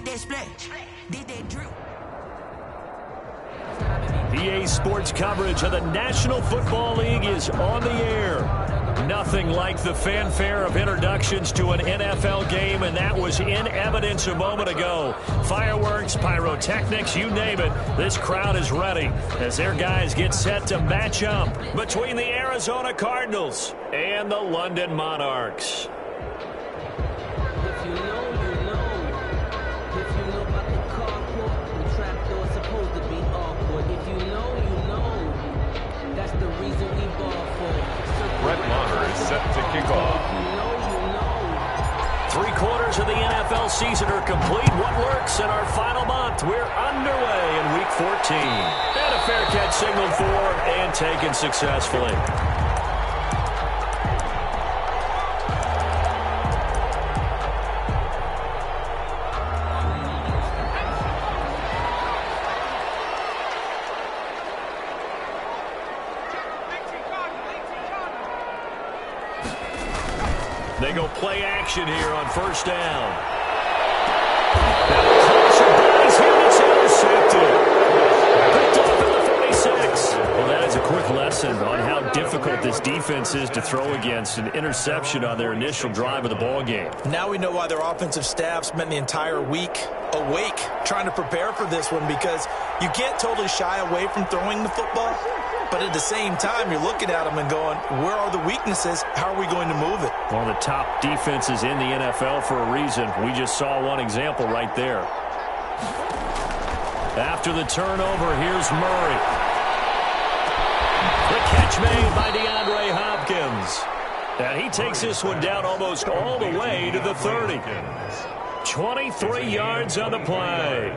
that splash? Did that drip? EA Sports coverage of the National Football League is on the air. Nothing like the fanfare of introductions to an NFL game, and that was in evidence a moment ago. Fireworks, pyrotechnics, you name it. This crowd is ready as their guys get set to match up between the Arizona Cardinals and the London Monarchs. If you know, you know. If you know about the carport, the trapdoor supposed to be awkward. If you know, you know. That's the reason we ball for. Brett Maher is set to kick off. You know, you know. 3/4 of the NFL season are complete. What works in our final month? We're underway in Week 14. And a fair catch signaled for and taken successfully. They go play action here on first down. Now the buys him. It's intercepted. Picked off at the 46. Well, that is a quick lesson on how difficult this defense is to throw against. An interception on their initial drive of the ball game. Now we know why their offensive staff spent the entire week awake trying to prepare for this one, because you can't totally shy away from throwing the football. But at the same time, you're looking at them and going, where are the weaknesses? How are we going to move it? One of the top defenses in the NFL for a reason. We just saw one example right there. After the turnover, here's Murray. The catch made by DeAndre Hopkins. And he takes this one down almost all the way to the 30. 23 yards on the play.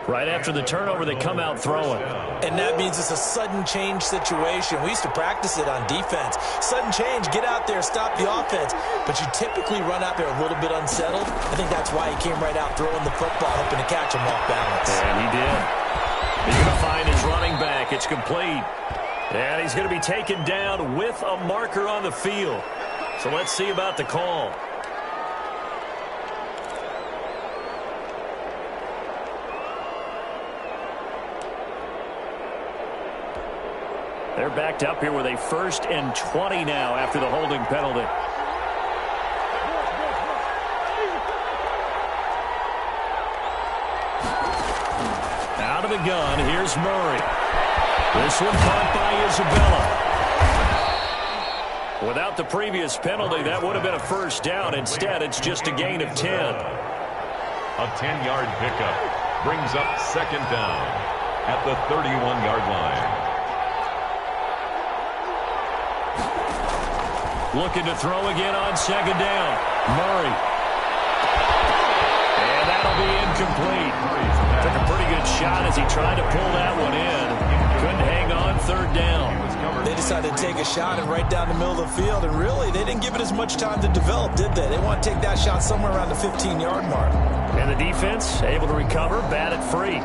Right after the turnover, they come out throwing. And that means it's a sudden change situation. We used to practice it on defense. Sudden change, get out there, stop the offense. But you typically run out there a little bit unsettled. I think that's why he came right out throwing the football, hoping to catch him off balance. And he did. He's going to find his running back. It's complete. And he's going to be taken down with a marker on the field. So let's see about the call. They're backed up here with a 1st and 20 now after the holding penalty. Out of the gun, here's Murray. This one caught by Isabella. Without the previous penalty, that would have been a first down. Instead, it's just a gain of 10. A 10-yard pickup brings up second down at the 31-yard line. Looking to throw again on second down. Murray. And that'll be incomplete. Took a pretty good shot as he tried to pull that one in. Couldn't hang on third down. They decided to take a shot and right down the middle of the field, and really, they didn't give it as much time to develop, did they? They want to take that shot somewhere around the 15-yard mark. And the defense able to recover, bat it free.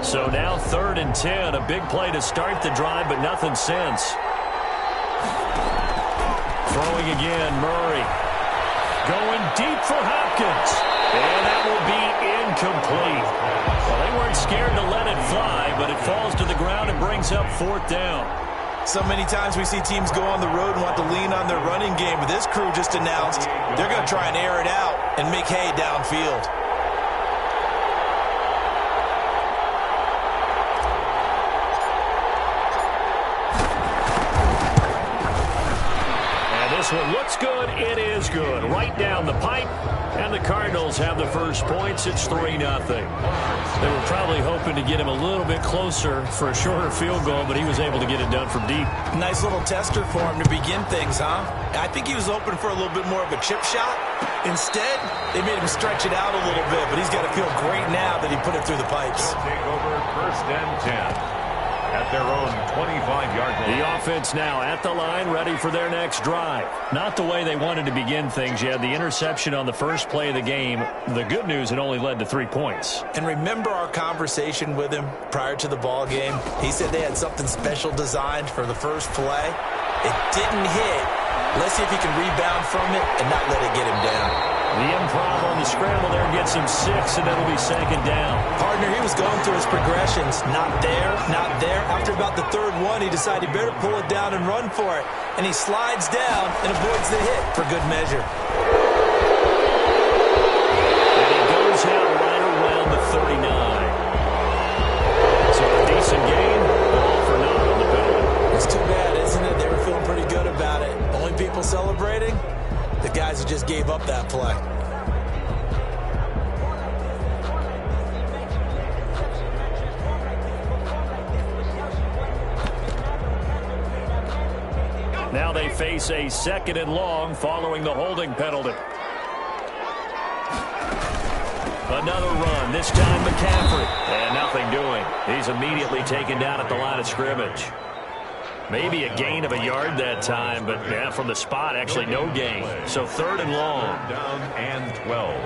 So now 3rd and 10, a big play to start the drive, but nothing since. Throwing again, Murray. Going deep for Hopkins. And that will be incomplete. Well, they weren't scared to let it fly, but it falls to the ground and brings up 4th down. So many times we see teams go on the road and want to lean on their running game, but this crew just announced they're going to try and air it out and make hay downfield. This one looks good. It is good. Right down the pipe. And the Cardinals have the first points. It's 3-0. They were probably hoping to get him a little bit closer for a shorter field goal, but he was able to get it done from deep. Nice little tester for him to begin things, huh? I think he was hoping for a little bit more of a chip shot. Instead, they made him stretch it out a little bit, but he's got to feel great now that he put it through the pipes. Take over 1st and 10. At their own 25-yard line. The offense now at the line, ready for their next drive. Not the way they wanted to begin things. You had the interception on the first play of the game. The good news, it only led to 3 points. And remember our conversation with him prior to the ball game? He said they had something special designed for the first play. It didn't hit, Let's see if he can rebound from it and not let it get him down. The improv on the scramble there gets him 6, and it'll be second down. Partner, he was going through his progressions. Not there, not there. After about the third one, he decided he better pull it down and run for it. And he slides down and avoids the hit for good measure. And he goes out right around the 39. So a decent gain, all for naught on the penalty. It's too bad, isn't it? They were feeling pretty good about it. Only people celebrating? The guys who just gave up that play. Now they face a 2nd and long following the holding penalty. Another run, this time McCaffrey. And nothing doing. He's immediately taken down at the line of scrimmage. Maybe a gain of a yard that time, but yeah, from the spot, actually no gain. So 3rd and long. Down and 12.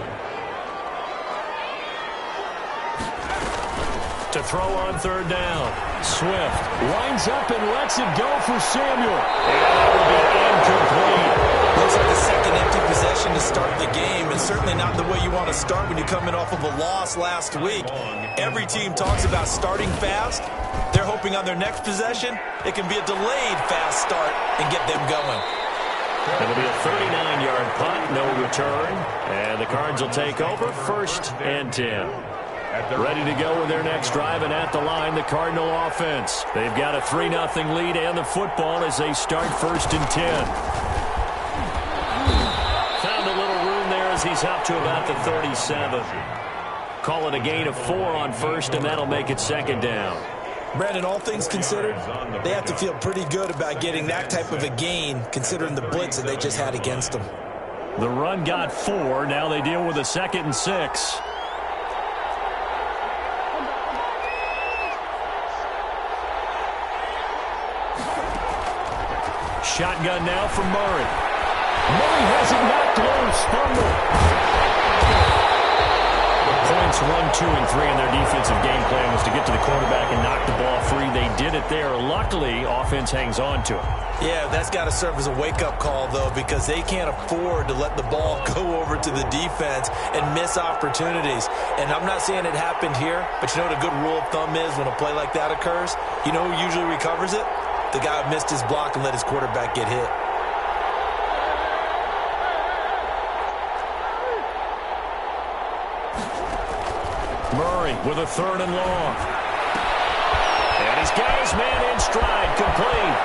To throw on 3rd down. Swift winds up and lets it go for Samuel. And that will be incomplete. Looks like the second empty possession to start the game, and certainly not the way you want to start when you're coming off of a loss last week. Every team talks about starting fast. They're hoping on their next possession, it can be a delayed fast start and get them going. It'll be a 39-yard punt, no return. And the Cards will take over 1st and 10. Ready to go with their next drive, and at the line, the Cardinal offense. They've got a 3-0 lead and the football as they start 1st and 10. Found a little room there as he's up to about the 37. Call it a gain of 4 on 1st, and that'll make it 2nd down. Brandon, all things considered, they have to feel pretty good about getting that type of a gain, considering the blitz that they just had against them. The run got 4. Now they deal with a 2nd and 6. Shotgun now from Murray. Murray has it knocked loose. Fumble. Points 1, 2, and 3 in their defensive game plan was to get to the quarterback and knock the ball free. They did it there. Luckily, offense hangs on to it. Yeah, that's got to serve as a wake-up call, though, because they can't afford to let the ball go over to the defense and miss opportunities. And I'm not saying it happened here, but you know what a good rule of thumb is when a play like that occurs? You know who usually recovers it? The guy who missed his block and let his quarterback get hit. Murray with a 3rd and long. And he's got his man in stride, complete.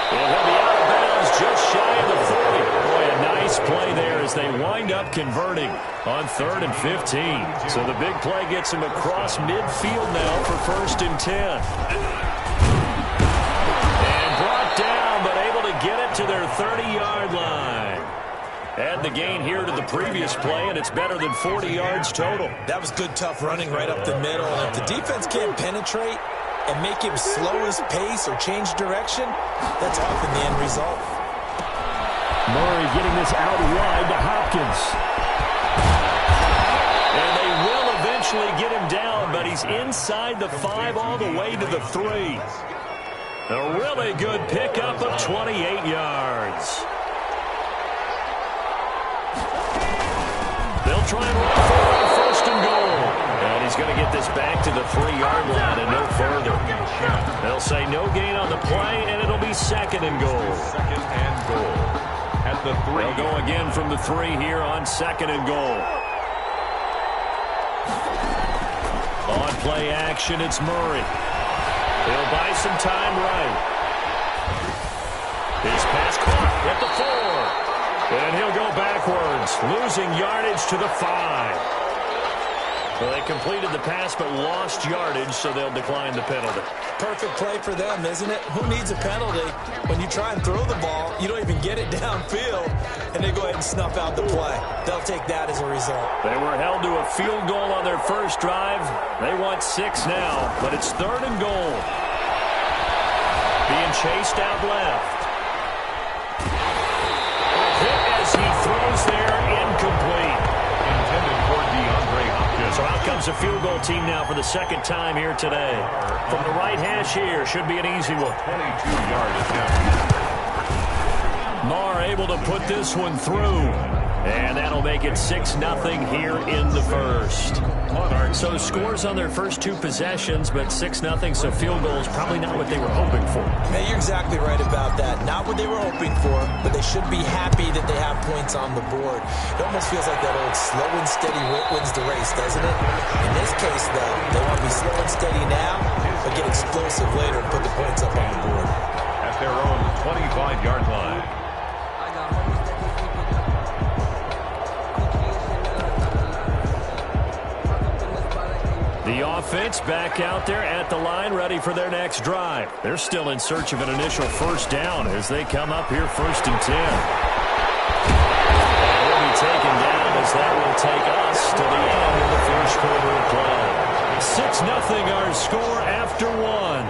And he'll be out of bounds just shy of the 40. Boy, a nice play there as they wind up converting on 3rd and 15. So the big play gets him across midfield now for 1st and 10. Down, but able to get it to their 30-yard line. Add the gain here to the previous play, and it's better than 40 yards total. That was good, tough running right up the middle. And if the defense can't penetrate and make him slow his pace or change direction, that's often the end result. Murray getting this out wide to Hopkins. And they will eventually get him down, but he's inside the 5 all the way to the 3. A really good pickup of 28 yards. They'll try and run for it on 1st and goal. And he's going to get this back to the 3-yard line and no further. They'll say no gain on the play, and it'll be 2nd and goal. 2nd and goal at the 3. They'll go again from the 3 here on 2nd and goal. On play action, it's Murray. He'll buy some time right. His pass caught at the 4. And he'll go backwards, losing yardage to the 5. Well, they completed the pass but lost yardage, so they'll decline the penalty. Perfect play for them, isn't it? Who needs a penalty? When you try and throw the ball, you don't even get it downfield, and they go ahead and snuff out the play. They'll take that as a result. They were held to a field goal on their first drive. They want 6 now, but it's 3rd and goal. Being chased out left. Hit as he throws there, incomplete. Intended for DeAndre Hopkins. So out comes a field goal team now for the 2nd time here today. From the right hash here, should be an easy one. 22-yard attempt. Marr able to put this one through. And that'll make it 6-0 here in the first. So scores on their first two possessions, but 6-0, so field goals probably not what they were hoping for. Man, you're exactly right about that. Not what they were hoping for, but they should be happy that they have points on the board. It almost feels like that old slow and steady wins the race, doesn't it? In this case, though, they want to be slow and steady now, but get explosive later and put the points up on the board. At their own 25-yard line. The offense back out there at the line, ready for their next drive. They're still in search of an initial first down as they come up here 1st and 10. And we'll be taken down as that will take us to the end of the first quarter of play. 6-0 our score after one.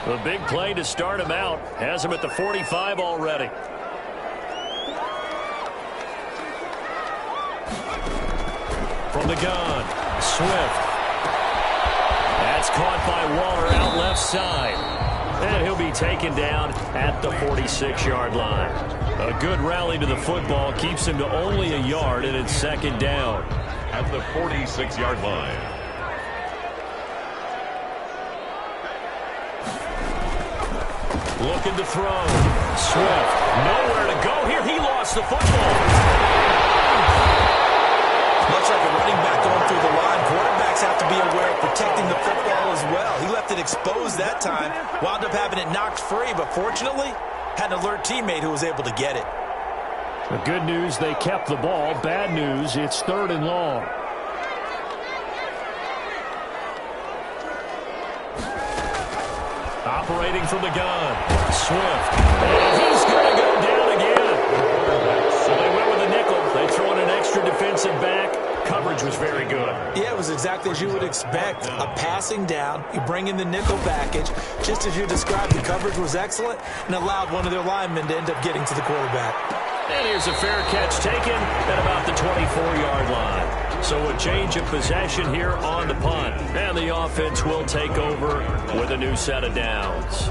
6-0. The big play to start him out has him at the 45 already. From the gun, Swift. That's caught by Waller out left side. And he'll be taken down at the 46-yard line. A good rally to the football keeps him to only a yard, and it's 2nd down. At the 46-yard line. Looking to throw. Swift, nowhere to go here. He lost the football. Much like a running back going through the line, quarterbacks have to be aware of protecting the football as well. He left it exposed that time, wound up having it knocked free, but fortunately, had an alert teammate who was able to get it. The good news, they kept the ball. Bad news, it's 3rd and long. Operating from the gun, Swift. And he's going to go down again. So they went with a nickel. They throw in an extra defensive back. Coverage was very good. Yeah, it was exactly as you would expect. A passing down. You bring in the nickel package. Just as you described, the coverage was excellent and allowed one of their linemen to end up getting to the quarterback. And here's a fair catch taken at about the 24-yard line. So a change of possession here on the punt. And the offense will take over with a new set of downs.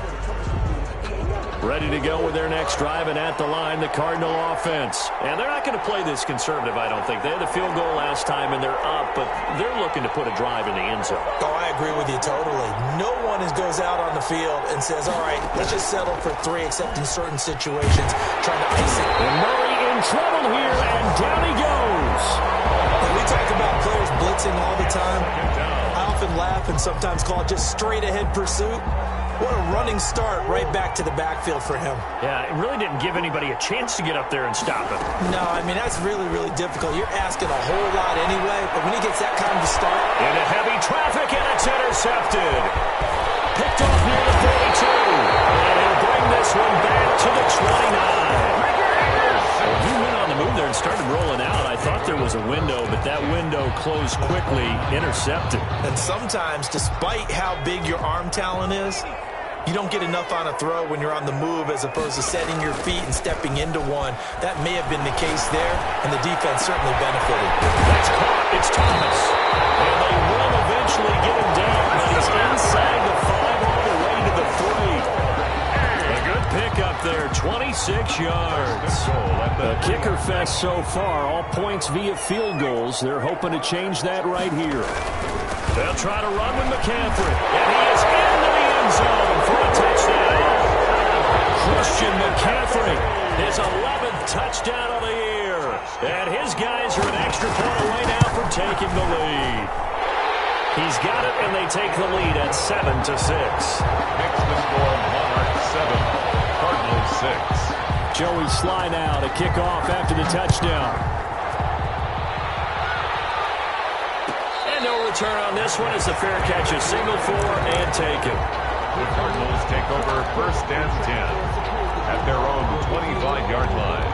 Ready to go with their next drive, and at the line, the Cardinal offense. And they're not going to play this conservative, I don't think. They had the field goal last time, and they're up, but they're looking to put a drive in the end zone. Oh, I agree with you totally. No one goes out on the field and says, all right, let's just settle for 3, except in certain situations, trying to ice it. And Murray in trouble here, and down he goes. When we talk about players blitzing all the time, I often laugh and sometimes call it just straight-ahead pursuit. What a running start right back to the backfield for him. Yeah, it really didn't give anybody a chance to get up there and stop him. No, I mean, that's really, really difficult. You're asking a whole lot anyway, but when he gets that kind of a start. Into heavy traffic, and it's intercepted. Picked off near the 42. And he'll bring this one back to the 29. Well, he went on the move there and started rolling out. I thought there was a window, but that window closed quickly, intercepted. And sometimes, despite how big your arm talent is, you don't get enough on a throw when you're on the move as opposed to setting your feet and stepping into one. That may have been the case there, and the defense certainly benefited. That's caught. It's Thomas. And they will eventually get him down, but he's inside the 5 all the way to the 3. A good pick up there, 26 yards. The kicker fest so far, all points via field goals. They're hoping to change that right here. They'll try to run with McCaffrey, and he is into the end zone for a touchdown. Christian McCaffrey, his 11th touchdown of the year. And his guys are an extra point away now from taking the lead. He's got it, and they take the lead at 7-6. Makes the score Monarch 7, Cardinals 6. Joey Sly now to kick off after the touchdown. And no return on this one as the fair catch is signaled for and taken. The Cardinals take over 1st and 10 at their own 25-yard line.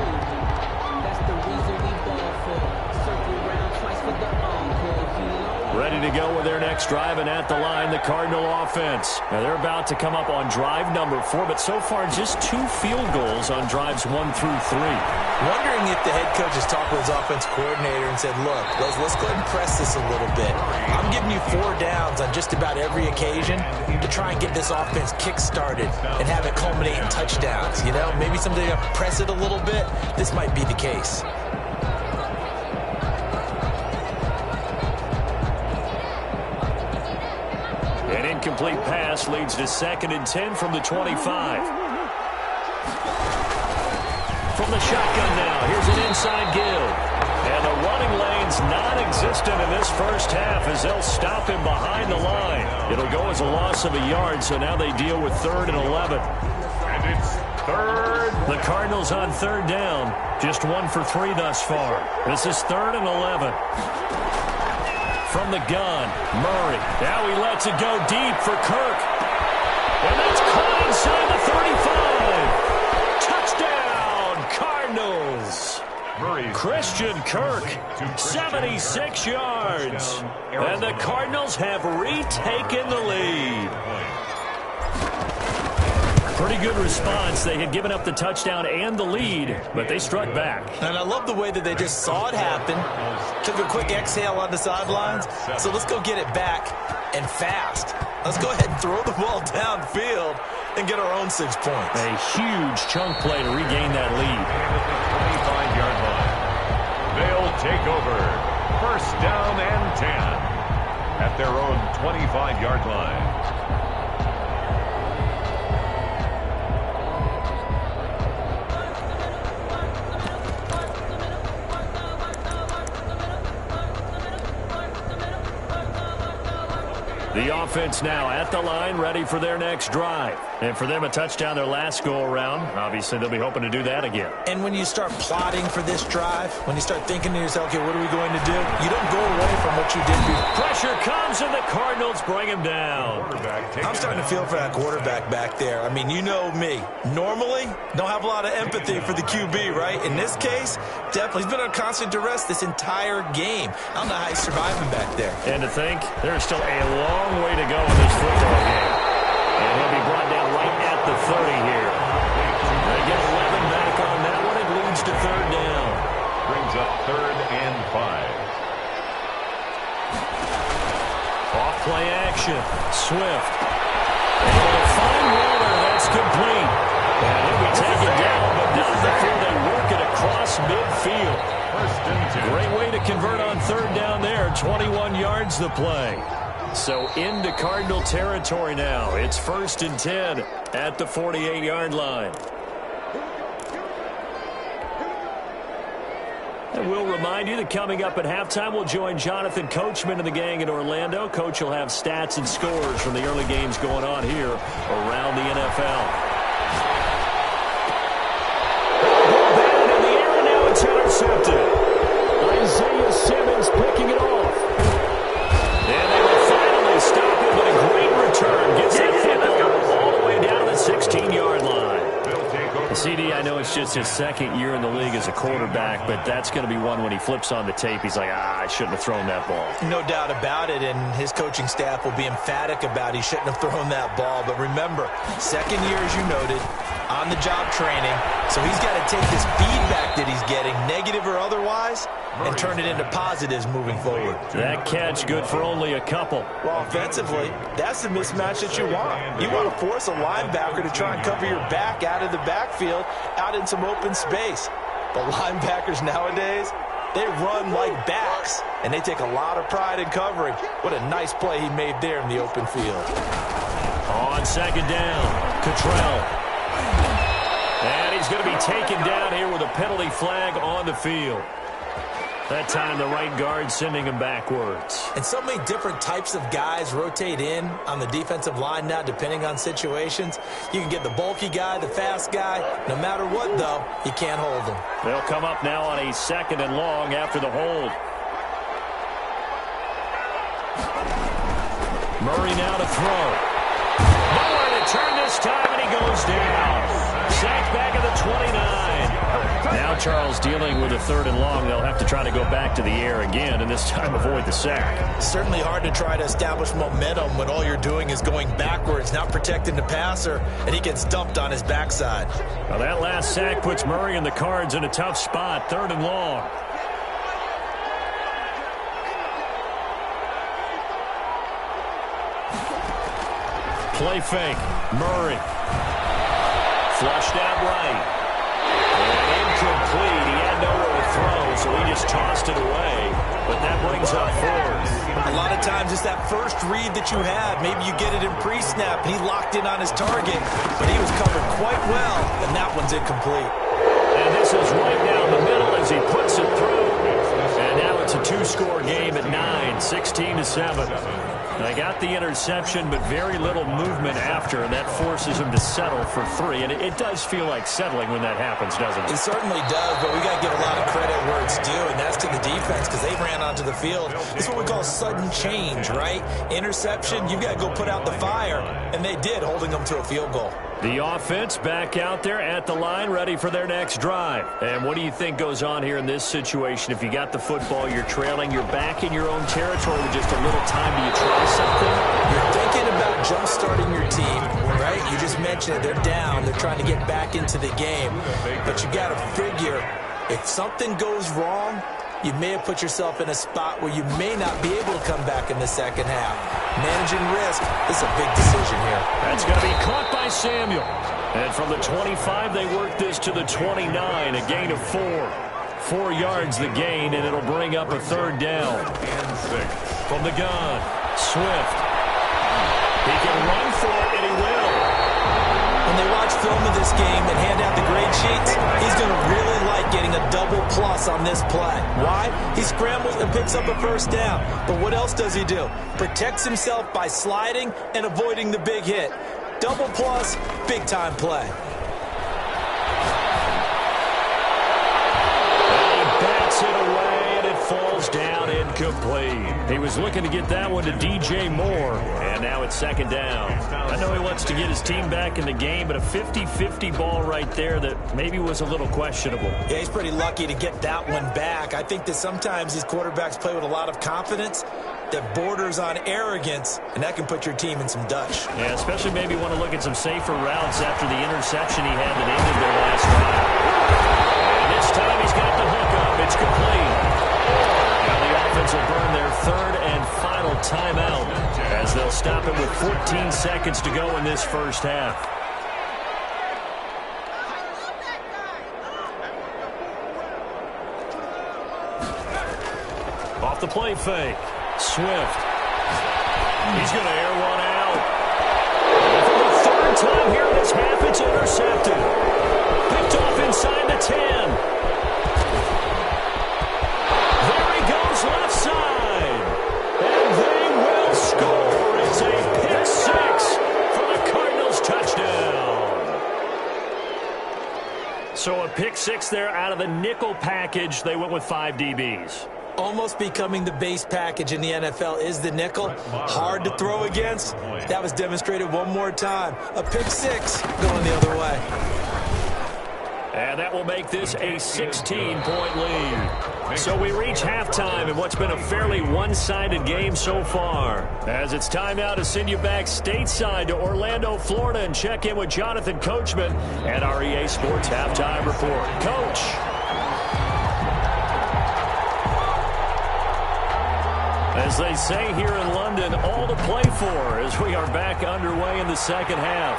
That's the reason we ball for. Circle round twice for the encore. Ready to to go with their next drive, and at the line, the Cardinal offense. Now, they're about to come up on drive number 4, but so far just 2 field goals on drives 1 through 3. Wondering if the head coach has talked with his offense coordinator and said, look, let's go ahead and press this a little bit. I'm giving you 4 downs on just about every occasion to try and get this offense kick-started and have it culminate in touchdowns. You know, maybe someday you press it a little bit. This might be the case. An incomplete pass leads to 2nd and 10 from the 25. From the shotgun now, here's an inside give. And the running lane's non-existent in this first half as they'll stop him behind the line. It'll go as a loss of a yard, so now they deal with 3rd and 11. And it's 3rd. The Cardinals on 3rd down, just 1 for 3 thus far. This is 3rd and 11. From the gun, Murray. Now he lets it go deep for Kirk. And that's caught inside the 35. Touchdown, Cardinals. Christian Kirk, 76 yards. And the Cardinals have retaken the lead. Pretty good response. They had given up the touchdown and the lead, but they struck back. And I love the way that they just saw it happen, took a quick exhale on the sidelines. So let's go get it back and fast. Let's go ahead and throw the ball downfield and get our own 6 points. A huge chunk play to regain that lead. 25-yard line. They'll take over. 1st down and 10 at their own 25-yard line. The offense now at the line, ready for their next drive. And for them, a touchdown their last go-around. Obviously, they'll be hoping to do that again. And when you start plotting for this drive, when you start thinking to yourself, okay, what are we going to do? You don't go away from what you did before. Pressure comes, and the Cardinals bring him down. I'm starting to feel for that quarterback back there. I mean, you know me. Normally, don't have a lot of empathy for the QB, right? In this case, definitely. He's been on constant duress this entire game. I don't know how he's surviving back there. And to think, there's still a long way to go in this football game. And he'll be brought down right at the 30 here. They get 11 back on that one. It leads to 3rd down. Brings up 3rd and 5. Off play action. Swift. Able to find Waller. That's complete. And he'll be taken down, but not before they work it across midfield. 1st and 10. Great way to convert on 3rd down there. 21 yards the play. So into Cardinal territory now. It's 1st and 10 at the 48-yard line. And we'll remind you that coming up at halftime, we'll join Jonathan Coachman and the gang in Orlando. Coach will have stats and scores from the early games going on here around the NFL. Batted in the air, and now it's intercepted. Isaiah Simmons picking it off. And they will finally stop it with a great return. Gets that football all the way down to the 16-yard line. CD, I know it's just his 2nd year in the league as a quarterback, but that's going to be one when he flips on the tape. He's like, I shouldn't have thrown that ball. No doubt about it, and his coaching staff will be emphatic about he shouldn't have thrown that ball. But remember, 2nd year, as you noted, on-the-job training, so he's got to take this feedback that he's getting, negative or otherwise, and turn it into positives moving forward. That catch good for only a couple. Well, offensively, that's the mismatch that you want. You want to force a linebacker to try and cover your back out of the backfield, out in some open space. But linebackers nowadays, they run like backs, and they take a lot of pride in covering. What a nice play he made there in the open field. On 2nd down, Cottrell. And he's going to be taken down here with a penalty flag on the field. That time the right guard sending him backwards. And so many different types of guys rotate in on the defensive line now depending on situations. You can get the bulky guy, the fast guy. No matter what, though, you can't hold them. They'll come up now on a 2nd and long after the hold. Murray now to throw. Nowhere to turn this time, and he goes down. Sacked back at the 29. Now Charles, dealing with a 3rd and long. They'll have to try to go back to the air again, and this time avoid the sack. Certainly hard to try to establish momentum when all you're doing is going backwards, not protecting the passer, and he gets dumped on his backside. Now that last sack puts Murray and the Cards in a tough spot, 3rd and long. Play fake. Murray. Flushed out right. And incomplete. He had nowhere to throw, so he just tossed it away. But that brings up 4th. A lot of times it's that first read that you have. Maybe you get it in pre-snap, and he locked in on his target. But he was covered quite well, and that one's incomplete. And this is right down the middle as he puts it through. And now it's a 2-score game at 9, 16-7. They got the interception, but very little movement after, and that forces him to settle for 3. And it does feel like settling when that happens, doesn't it? It certainly does, but we got to give a lot of credit where it's due, and that's to the defense because they ran onto the field. This is what we call sudden change, right? Interception, you've got to go put out the fire, and they did, holding them to a field goal. The offense back out there at the line, ready for their next drive. And what do you think goes on here in this situation? If you got the football, you're trailing, you're back in your own territory with just a little time. Do you try something? You're thinking about jump-starting your team, right? You just mentioned it. They're down. They're trying to get back into the game. But you got to figure, if something goes wrong, you may have put yourself in a spot where you may not be able to come back in the second half. Managing risk is a big decision here. That's going to be caught by Samuel. And from the 25, they work this to the 29, a gain of 4. 4 yards the gain, and it'll bring up a 3rd down. And 6. From the gun, Swift. He can run for it, and he will. When they watch film of this game and hand out the grade sheets, he's going to really like getting a double plus on this play. Why? He scrambles and picks up a 1st down. But what else does he do? Protects himself by sliding and avoiding the big hit. Double plus, big-time play. And he bats it away, and it falls down incomplete. He was looking to get that one to DJ Moore, and now it's 2nd down. I know he wants to get his team back in the game, but a 50-50 ball right there that maybe was a little questionable. Yeah, he's pretty lucky to get that one back. I think that sometimes these quarterbacks play with a lot of confidence that borders on arrogance, and that can put your team in some Dutch. Yeah, especially maybe want to look at some safer routes after the interception he had that ended their last drive. And this time he's got the hook up. It's complete. Now the offense will burn their 3rd and final timeout as they'll stop it with 14 seconds to go in this first half. Off the play fake. Swift. He's going to air one out. And for the 3rd time here in this half, it's intercepted. Picked off inside the 10. There he goes left side. And they will score. It's a pick 6 for the Cardinals touchdown. So a pick 6 there out of the nickel package. They went with 5 DBs. Almost becoming the base package in the NFL is the nickel. Hard to throw against. That was demonstrated one more time. A pick 6 going the other way. And that will make this a 16-point lead. So we reach halftime in what's been a fairly one-sided game so far. As it's time now to send you back stateside to Orlando, Florida, and check in with Jonathan Coachman at our EA Sports Halftime Report. Coach. As they say here in London, all to play for as we are back underway in the second half.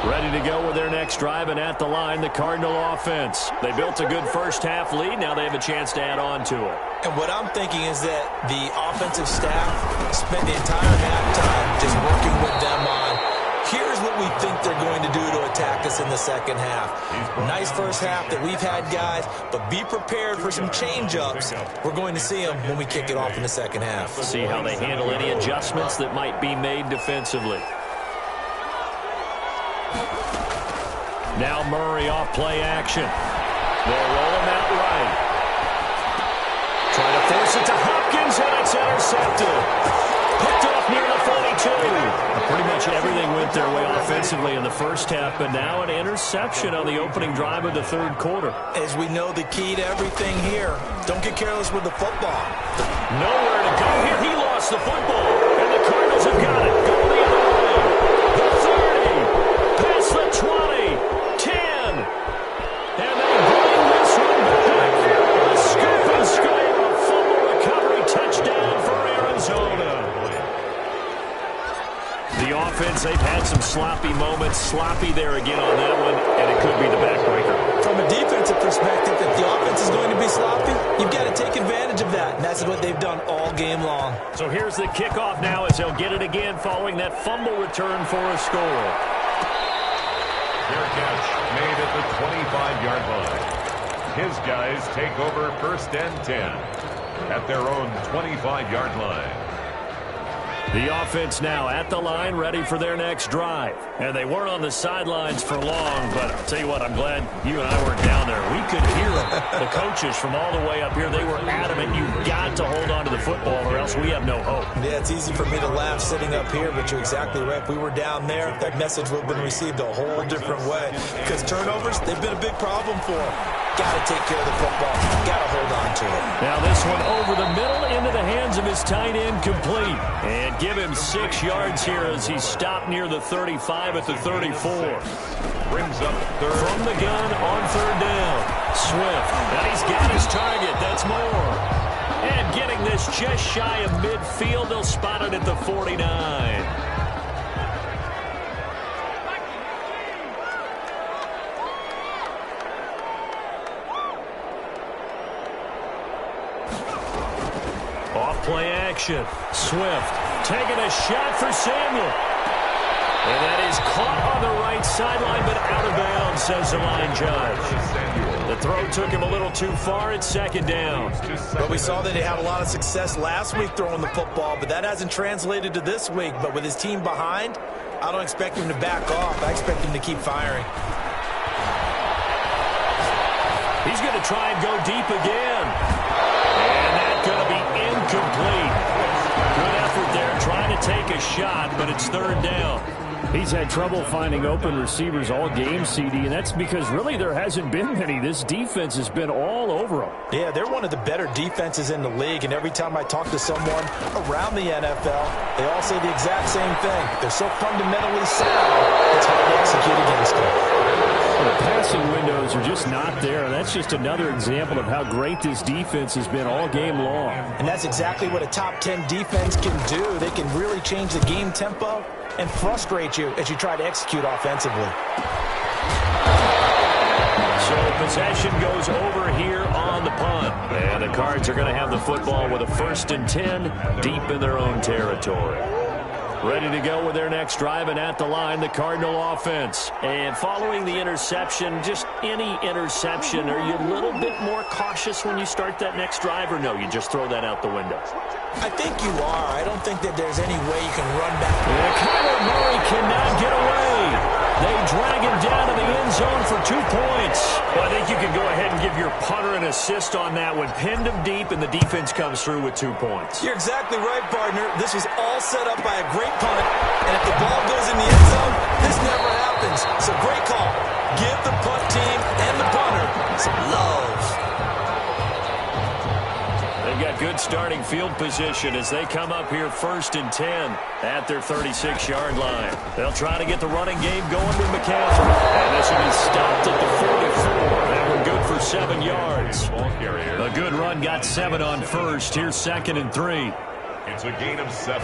Ready to go with their next drive, and at the line, the Cardinal offense. They built a good first half lead. Now they have a chance to add on to it. And what I'm thinking is that the offensive staff spent the entire halftime just working with them on, here's what we think they're going to do to attack us in the second half. Nice first half that we've had, guys, but be prepared for some change-ups. We're going to see them when we kick it off in the second half. See how they handle any adjustments that might be made defensively. Now Murray off play action. They'll roll him out right. Trying to force it to Hopkins, and it's intercepted. Picked off near the 42. Pretty much everything went their way offensively in the first half, but now an interception on the opening drive of the third quarter. As we know, the key to everything here, don't get careless with the football. Nowhere to go here. He lost the football, and the Cardinals have got it. Go the other way. The 30, past the 20, 10, and they bring this one back. A scoop and score, a fumble recovery touchdown for Arizona. The offense, they've had some sloppy moments. Sloppy there again on that one, and it could be the backbreaker. From a defensive perspective, if the offense is going to be sloppy, you've got to take advantage of that, and that's what they've done all game long. So here's the kickoff now as they'll get it again following that fumble return for a score. Fair catch made at the 25-yard line. His guys take over 1st and 10 at their own 25-yard line. The offense now at the line, ready for their next drive. And they weren't on the sidelines for long, but I'll tell you what, I'm glad you and I weren't down there. We could hear them. The coaches from all the way up here, they were adamant, you've got to hold on to the football or else we have no hope. Yeah, it's easy for me to laugh sitting up here, but you're exactly right. If we were down there, that message would have been received a whole different way. Because turnovers, they've been a big problem for them. Got to take care of the football. Got to hold on to it. Now this one over the middle into the hands of his tight end, complete. And give him 6 yards here as he's stopped near the 35 at the 34. Brings up third. From the gun on 3rd down. Swift. Now he's got his target. That's more. And getting this just shy of midfield. They'll spot it at the 49. Play action. Swift taking a shot for Samuel. And that is caught on the right sideline, but out of bounds, says the line judge. The throw took him a little too far. It's 2nd down. But we saw that he had a lot of success last week throwing the football, but that hasn't translated to this week. But with his team behind, I don't expect him to back off. I expect him to keep firing. He's going to try and go deep again. And that's going to be incomplete. Good effort there, trying to take a shot, but it's 3rd down. He's had trouble finding open receivers all game, CD, and that's because really there hasn't been many. This defense has been all over them. Yeah, they're one of the better defenses in the league, and every time I talk to someone around the NFL, they all say the exact same thing. They're so fundamentally sound, it's hard to execute against them. The passing windows are just not there. That's just another example of how great this defense has been all game long. And that's exactly what a top 10 defense can do. They can really change the game tempo and frustrate you as you try to execute offensively. So possession goes over here on the punt. And the Cards are going to have the football with a 1st and 10 deep in their own territory. Ready to go with their next drive, and at the line, the Cardinal offense. And following the interception, just any interception, are you a little bit more cautious when you start that next drive, or no, you just throw that out the window? I think you are. I don't think that there's any way you can run back. And Kyler Murray cannot get away. They drag him down to the end zone for 2 points. Well, I think you can go ahead and give your punter an assist on that one. Pinned him deep, and the defense comes through with 2 points. You're exactly right, partner. This was all set up by a great punt, and if the ball goes in the end zone, this never happens. So great call. Give the punt team and the punter some love. They've got good starting field position as they come up here 1st and 10 at their 36-yard line. They'll try to get the running game going with McCaffrey. And this will be stopped at the 44. That one good for 7 yards. A good run, got 7 on first. Here's 2nd and 3. It's a gain of 7.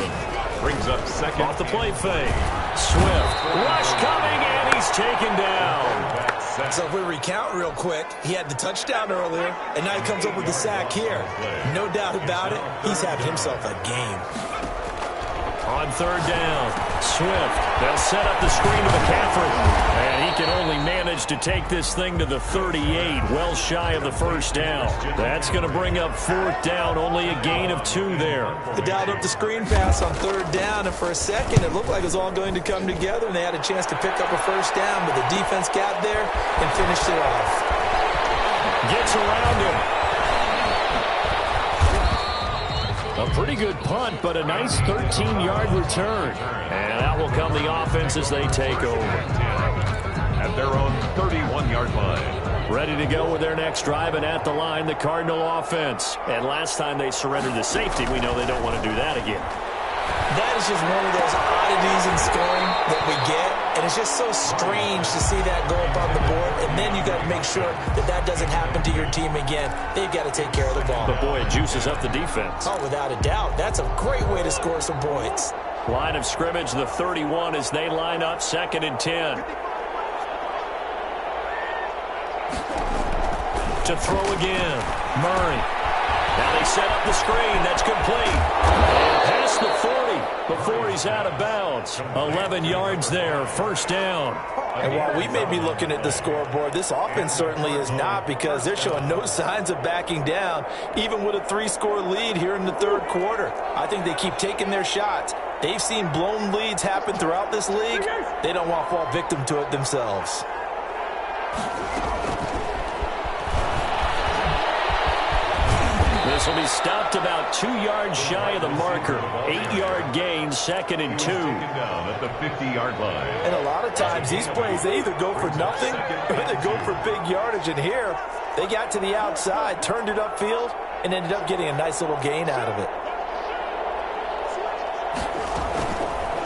Brings up 2nd. Off the play fake. Swift. Rush coming, and he's taken down. So if we recount real quick, he had the touchdown earlier, and now he comes up with the sack here. No doubt about it, he's having himself a game. On 3rd down, Swift. They'll set up the screen to McCaffrey. And he can only manage to take this thing to the 38, well shy of the 1st down. That's going to bring up 4th down, only a gain of 2 there. They dialed up the screen pass on 3rd down, and for a second it looked like it was all going to come together, and they had a chance to pick up a 1st down, but the defense got there and finished it off. Gets around him. A pretty good punt, but a nice 13-yard return. And out will come the offense as they take over. At their own 31-yard line. Ready to go with their next drive, and at the line, the Cardinal offense. And last time they surrendered the safety, we know they don't want to do that again. That is just one of those oddities in scoring that we get, and it's just so strange to see that go up on the board, and then you got to make sure that that doesn't happen to your team again. They've got to take care of the ball. But, boy, it juices up the defense. Oh, without a doubt. That's a great way to score some points. Line of scrimmage, the 31, as they line up 2nd and 10. To throw again, Murray. Now they set up the screen. That's complete. And past the 40 before he's out of bounds. 11 yards there, 1st down. And while we may be looking at the scoreboard, this offense certainly is not, because they're showing no signs of backing down, even with a 3-score lead here in the 3rd quarter. I think they keep taking their shots. They've seen blown leads happen throughout this league. They don't want to fall victim to it themselves. This will be stopped about 2 yards shy of the marker. 8-yard gain, 2nd and 2. Down at the 50-yard line. And a lot of times these plays, they either go for nothing or they go for big yardage. And here, they got to the outside, turned it upfield, and ended up getting a nice little gain out of it.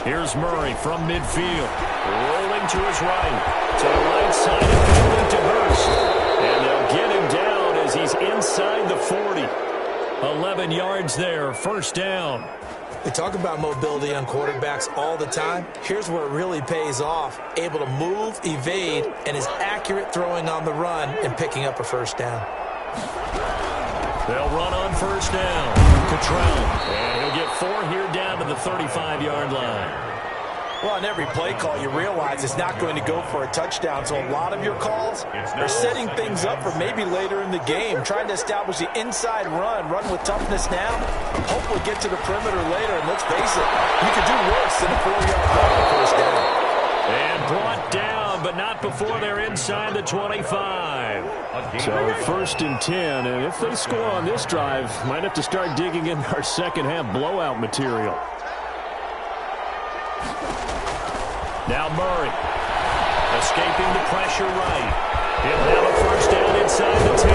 Here's Murray from midfield. Rolling to his right. To the right side of the field to Hurst. And they'll get him down as he's inside the 40. 11 yards there, 1st down. We talk about mobility on quarterbacks all the time. Here's where it really pays off. Able to move, evade, and is accurate throwing on the run and picking up a 1st down. They'll run on 1st down. Cottrell. And he'll get 4 here down to the 35-yard line. Well, on every play call, you realize it's not going to go for a touchdown. So a lot of your calls are setting things up for maybe later in the game, trying to establish the inside run with toughness now, hopefully get to the perimeter later. And let's face it, you could do worse than a 4-yard run on 1st down. And brought down, but not before they're inside the 25. So 1st and 10, and if they score on this drive, might have to start digging in our second-half blowout material. Now Murray, escaping the pressure right. He'll have a 1st down inside the 10,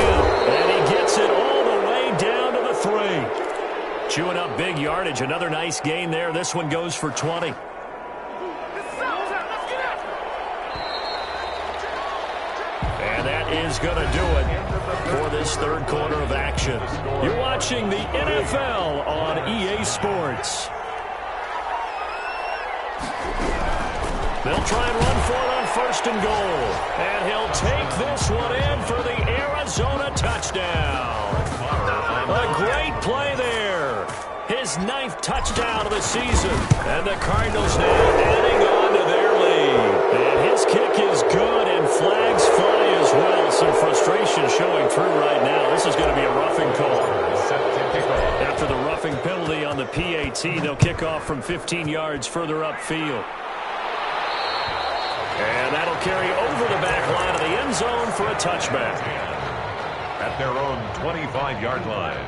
and he gets it all the way down to the 3. Chewing up big yardage, another nice gain there. This one goes for 20. And that is going to do it for this 3rd quarter of action. You're watching the NFL on EA Sports. They'll try and run for it on 1st and goal. And he'll take this one in for the Arizona touchdown. A great play there. His 9th touchdown of the season. And the Cardinals now adding on to their lead. And his kick is good, and flags fly as well. Some frustration showing through right now. This is going to be a roughing call. After the roughing penalty on the PAT, they'll kick off from 15 yards further upfield. And that'll carry over the back line of the end zone for a touchback. At their own 25-yard line.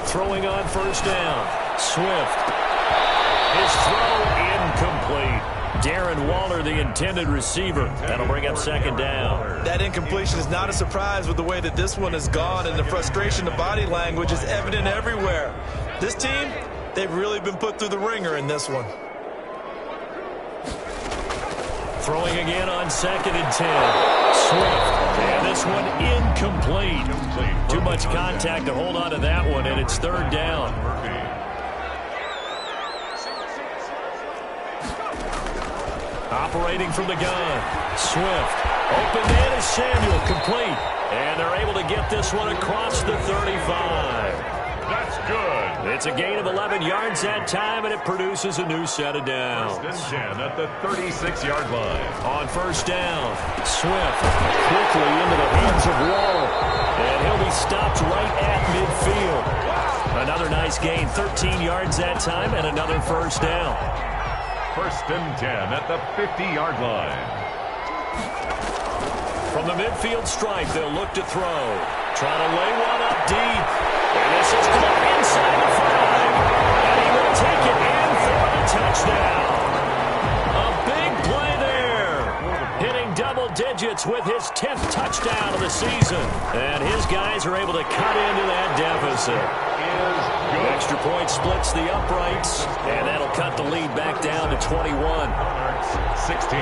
Throwing on 1st down. Swift. His throw incomplete. Darren Waller, the intended receiver. That'll bring up 2nd down. That incompletion is not a surprise with the way that this one has gone, and the frustration, the body language is evident everywhere. This team, they've really been put through the ringer in this one. Throwing again on 2nd and 10. Swift. And this one incomplete. Too much contact to hold on to that one, and it's 3rd down. Operating from the gun. Swift. Open man is Samuel. Complete. And they're able to get this one across the 35. That's good. It's a gain of 11 yards that time, and it produces a new set of downs. 1st and 10 at the 36-yard line. On 1st down, Swift quickly into the hands of Waller. And he'll be stopped right at midfield. Another nice gain, 13 yards that time, and another first down. 1st and 10 at the 50-yard line. From the midfield stripe, they'll look to throw. Trying to lay one up deep. And this is caught inside the 5. And he will take it in for the touchdown. A big play there. Hitting double digits with his 10th touchdown of the season. And his guys are able to cut into that deficit. Extra point splits the uprights. And that'll cut the lead back down to 21. 16.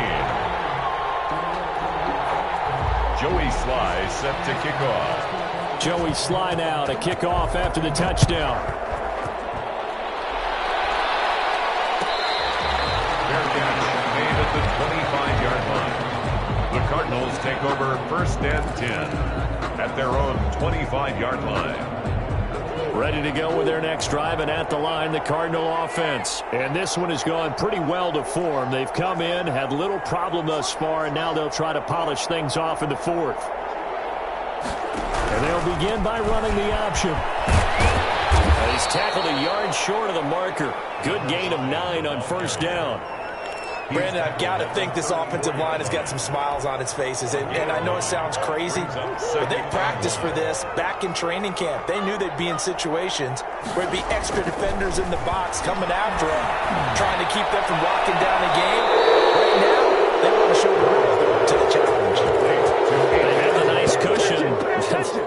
Joey Sly set to kick off. Joey Sly now to kick off after the touchdown. Fair catch made at the 25-yard line. The Cardinals take over 1st and 10 at their own 25-yard line. Ready to go with their next drive, and at the line, the Cardinal offense. And this one has gone pretty well to form. They've come in, had little problem thus far, and now they'll try to polish things off in the 4th. And they'll begin by running the option. And he's tackled a yard short of the marker. Good gain of 9 on 1st down. Brandon, I've got to think this offensive line has got some smiles on its faces. And I know it sounds crazy, but they practiced for this back in training camp. They knew they'd be in situations where it'd be extra defenders in the box coming after them, trying to keep them from locking down the game. Right now, they want to show the real to the challenge. They have the nice cushion.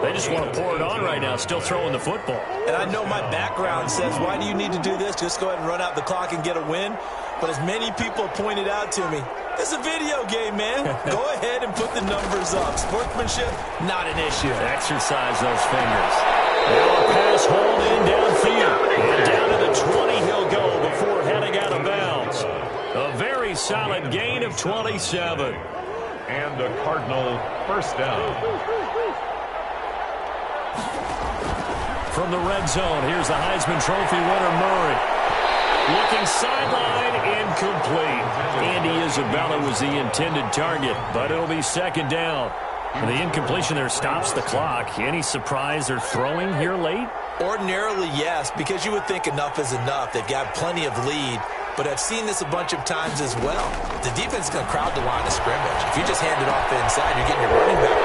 They just want to pour it on right now, still throwing the football. And I know my background says, why do you need to do this? Just go ahead and run out the clock and get a win. But as many people pointed out to me, it's a video game, man. Go ahead and put the numbers up. Sportsmanship, not an issue. Exercise those fingers. Now a pass hauled in downfield. And down to the 20 he'll go before heading out of bounds. A very solid gain of 27. And a Cardinal 1st down. From the red zone, here's the Heisman Trophy winner, Murray. Looking sideline, incomplete. Andy Isabella was the intended target, but it'll be 2nd down. And the incompletion there stops the clock. Any surprise they're throwing here late? Ordinarily, yes, because you would think enough is enough. They've got plenty of lead, but I've seen this a bunch of times as well. The defense is going to crowd the line of scrimmage. If you just hand it off inside, you're getting your running back.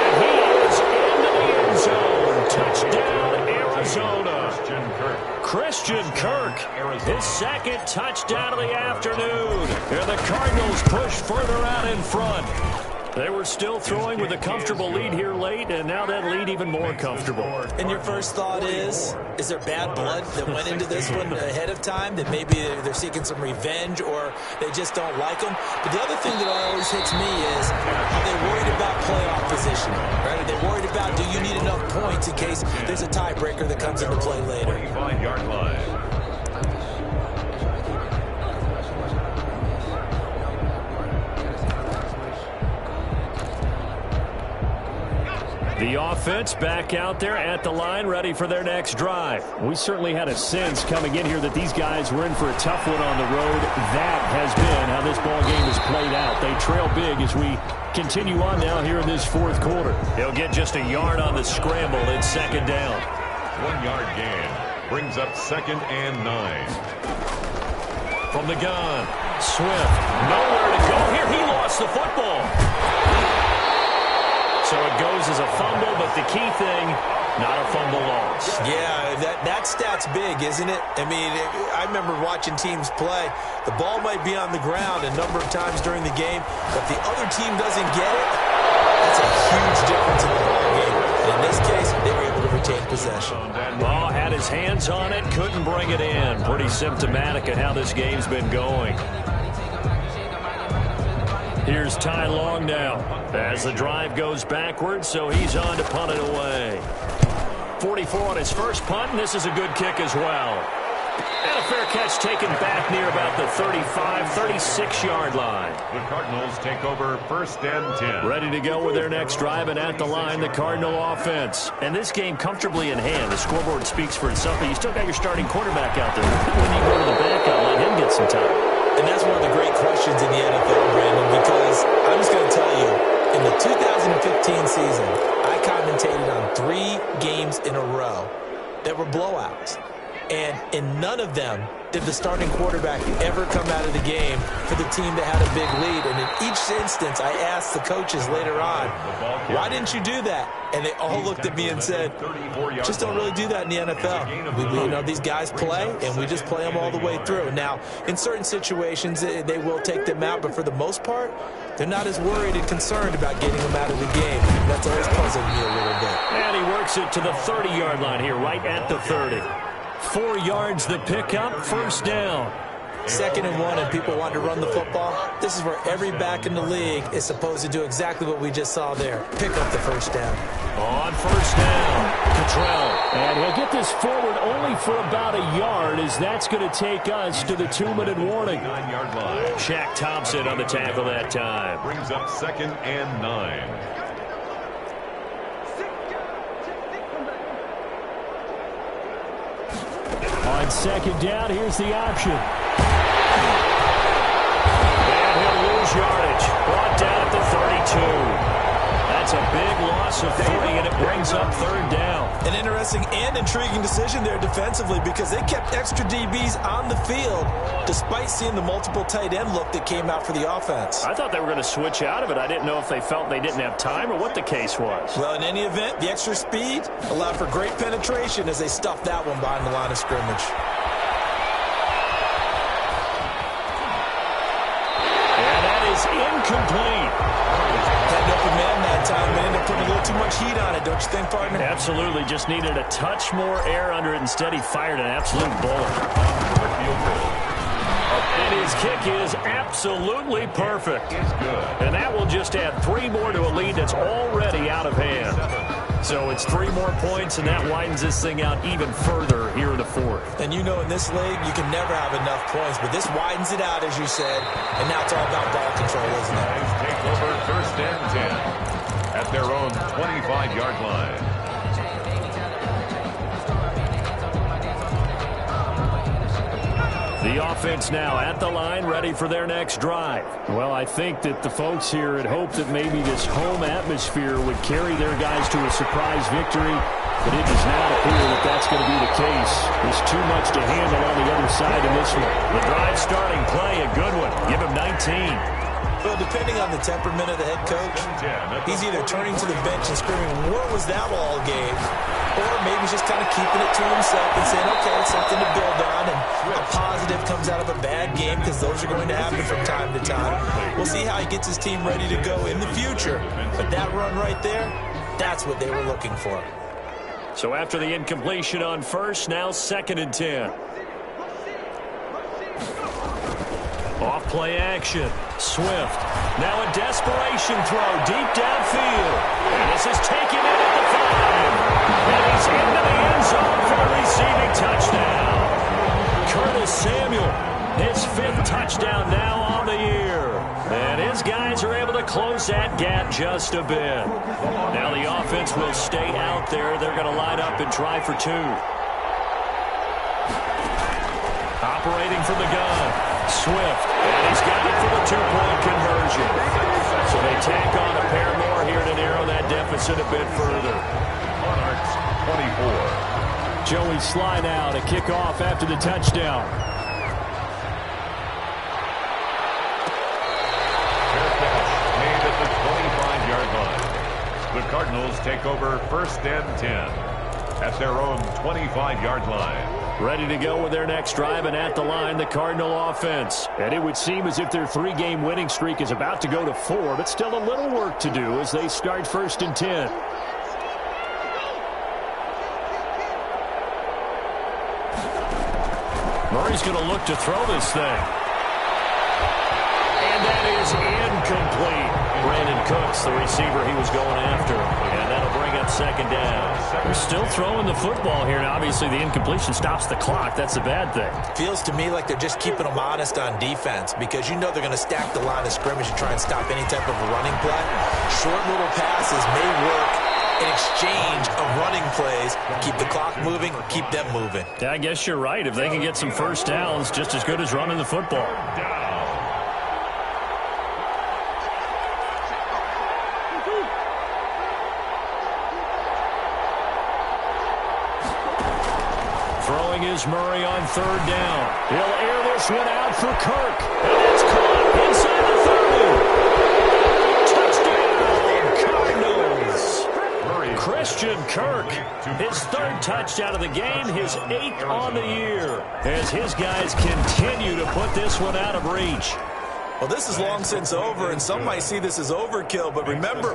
And he is into the end zone. Touchdown, Arizona. Christian Kirk, his 2nd touchdown of the afternoon. And the Cardinals push further out in front. They were still throwing with a comfortable lead here late, and now that lead even more comfortable. And your first thought is there bad blood that went into this one ahead of time, that maybe they're seeking some revenge or they just don't like them? But the other thing that always hits me is, are they worried about playoff positioning? Right? Are they worried about, do you need enough points in case there's a tiebreaker that comes into play later? 25-yard line. The offense back out there at the line, ready for their next drive. We certainly had a sense coming in here that these guys were in for a tough one on the road. That has been how this ball game has played out. They trail big as we continue on now here in this 4th quarter. He'll get just a yard on the scramble. It's 2nd down. 1-yard gain brings up 2nd and 9. From the gun, Swift, nowhere to go here. He lost the football. So it goes as a fumble, but the key thing, not a fumble loss. Yeah, that stat's big, isn't it? I mean, I remember watching teams play. The ball might be on the ground a number of times during the game, but if the other team doesn't get it, that's a huge difference in the ball game. And in this case, they were able to retain possession. Ball had his hands on it, couldn't bring it in. Pretty symptomatic of how this game's been going. Here's Ty Long now as the drive goes backwards, so he's on to punt it away. 44 on his first punt, and this is a good kick as well. And a fair catch taken back near about the 35, 36-yard line. The Cardinals take over 1st and 10. Ready to go with their next drive, and at the line, the Cardinal offense. And this game comfortably in hand. The scoreboard speaks for itself, but you still got your starting quarterback out there. When you go to the backup, let him get some time. And that's one of the great questions in the NFL, Brandon, because I'm just going to tell you, in the 2015 season, I commentated on 3 games in a row that were blowouts. And in none of them did the starting quarterback ever come out of the game for the team that had a big lead. And in each instance, I asked the coaches later on, why didn't you do that? And they all looked at me and said, just don't really do that in the NFL. These guys play, and we just play them all the way through. Now, in certain situations, they will take them out, but for the most part, they're not as worried and concerned about getting them out of the game. That's always puzzled me a little bit. And he works it to the 30-yard line here, right at the 30. 4 yards the pickup, first down. 2nd and 1, and people want to run the football. This is where every back in the league is supposed to do exactly what we just saw there. Pick up the first down. On first down, Cottrell. And he'll get this forward only for about a yard, as that's going to take us to the 2-minute warning. 9-yard line. Shaq Thompson on the tackle that time. Brings up 2nd and 9. On 2nd down, here's the option. And he'll lose yardage. Brought down at the 32. That's a big loss of 3, and it brings up 3rd down. An interesting and intriguing decision there defensively, because they kept extra DBs on the field despite seeing the multiple tight end look that came out for the offense. I thought they were going to switch out of it. I didn't know if they felt they didn't have time or what the case was. Well, in any event, the extra speed allowed for great penetration as they stuffed that one behind the line of scrimmage. And that is incomplete. Had an open man that time, but ended up putting a little too much heat on it, don't you think, partner? Absolutely. Just needed a touch more air under it. Instead, he fired an absolute bullet. And his kick is absolutely perfect. And that will just add 3 more to a lead that's already out of hand. So it's 3 more points, and that widens this thing out even further here in the 4th. And you know in this league, you can never have enough points, but this widens it out, as you said, and now it's all about ball control, isn't it? Take over 1st and 10 at their own 25-yard line. The offense now at the line, ready for their next drive. Well, I think that the folks here had hoped that maybe this home atmosphere would carry their guys to a surprise victory, but it does not appear that that's going to be the case. There's too much to handle on the other side in this one. The drive starting play, a good one. Give him 19. Well, depending on the temperament of the head coach, he's either turning to the bench and screaming, "What was that all game?" Or maybe he's just kind of keeping it to himself and saying, okay, it's something to build on, and a positive comes out of a bad game, because those are going to happen from time to time. We'll see how he gets his team ready to go in the future. But that run right there, that's what they were looking for. So after the incompletion on first, now 2nd and 10. Off play action. Swift. Now a desperation throw deep downfield. And this is taken in at the 5. And he's into the end zone for a receiving touchdown. Curtis Samuel, his 5th touchdown now on the year. And his guys are able to close that gap just a bit. Now the offense will stay out there. They're going to line up and try for 2. Operating from the gun. Swift, and he's got it for the 2-point conversion. So they tack on a pair more here to narrow that deficit a bit further. Monarchs 24. Joey Sly now to kick off after the touchdown. Fair catch made at the 25-yard line. The Cardinals take over 1st and 10 at their own 25-yard line. Ready to go with their next drive, and at the line, the Cardinal offense. And it would seem as if their 3-game winning streak is about to go to 4, but still a little work to do as they start 1st and 10. Murray's going to look to throw this thing. And that is incomplete. Brandon Cooks, the receiver he was going after. And that'll bring up 2nd down. They're still throwing the football here. Now, obviously, the incompletion stops the clock. That's a bad thing. Feels to me like they're just keeping them honest on defense, because you know they're going to stack the line of scrimmage and try and stop any type of a running play. Short little passes may work in exchange of running plays. Keep the clock moving, keep them moving. Yeah, I guess you're right. If they can get some first downs, just as good as running the football. is Murray on third down. He'll air this one out for Kirk. And it's caught inside the 30. Touchdown, Cardinals. Christian Kirk, his third touchdown of the game, his 8th on the year, as his guys continue to put this one out of reach. Well, this is long since over, and some might see this as overkill, but remember,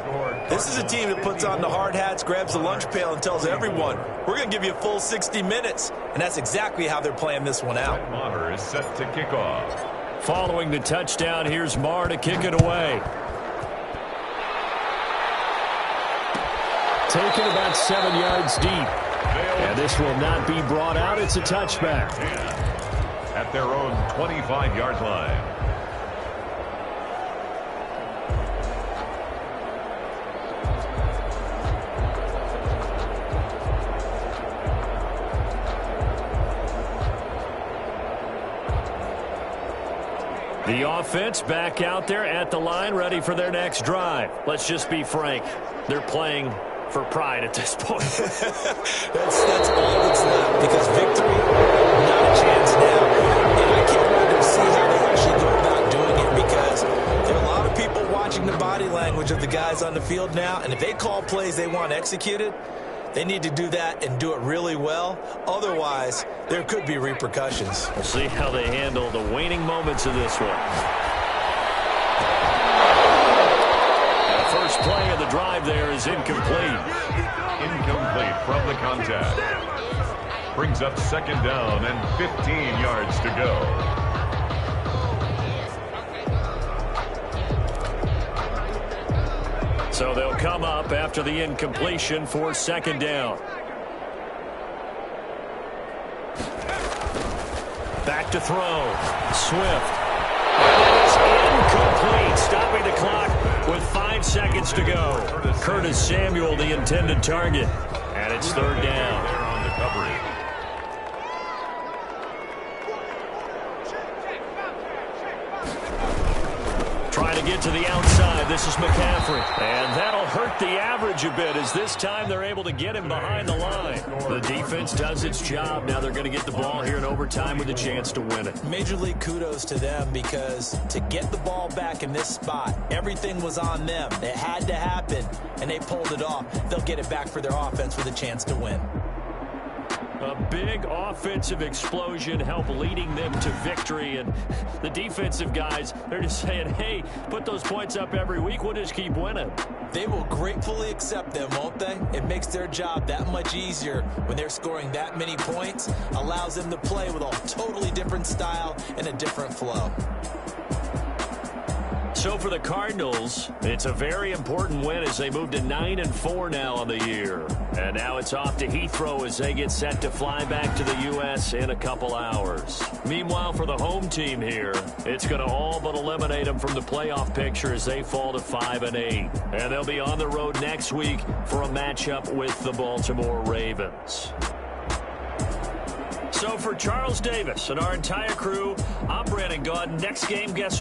this is a team that puts on the hard hats, grabs the lunch pail, and tells everyone, we're going to give you a full 60 minutes, and that's exactly how they're playing this one out. Maher is set to kick off. Following the touchdown, here's Maher to kick it away. Taken about 7 yards deep. And this will not be brought out. It's a touchback. At their own 25-yard line. The offense back out there at the line, ready for their next drive. Let's just be frank. They're playing for pride at this point. that's all that's left, because victory, not a chance now. And I can't wait to see how they actually go about doing it, because there are a lot of people watching the body language of the guys on the field now, and if they call plays they want executed, they need to do that and do it really well. Otherwise, there could be repercussions. We'll see how they handle the waning moments of this one. And the first play of the drive there is incomplete. Incomplete from the contact. Brings up second down and 15 yards to go. So they'll come up after the incompletion for second down. Back to throw. Swift. And it is incomplete, stopping the clock with 5 seconds to go. Curtis Samuel, the intended target. And it's third down. They're on the coverage. Trying to get to the outside. This is McCaffrey. And that'll hurt the average a bit, as this time they're able to get him behind the line. The defense does its job. Now they're going to get the ball here in overtime with a chance to win it. Major league kudos to them, because to get the ball back in this spot, everything was on them. It had to happen, and they pulled it off. They'll get it back for their offense with a chance to win. A big offensive explosion helped leading them to victory, and the defensive guys, they're just saying, hey, put those points up every week, we'll just keep winning. They will gratefully accept them, won't they? It makes their job that much easier when they're scoring that many points, allows them to play with a totally different style and a different flow. So for the Cardinals, it's a very important win as they move to 9-4 now on the year. And now it's off to Heathrow as they get set to fly back to the U.S. in a couple hours. Meanwhile, for the home team here, it's going to all but eliminate them from the playoff picture as they fall to 5-8. And they'll be on the road next week for a matchup with the Baltimore Ravens. So for Charles Davis and our entire crew, I'm Brandon Gaudin. Next game, guess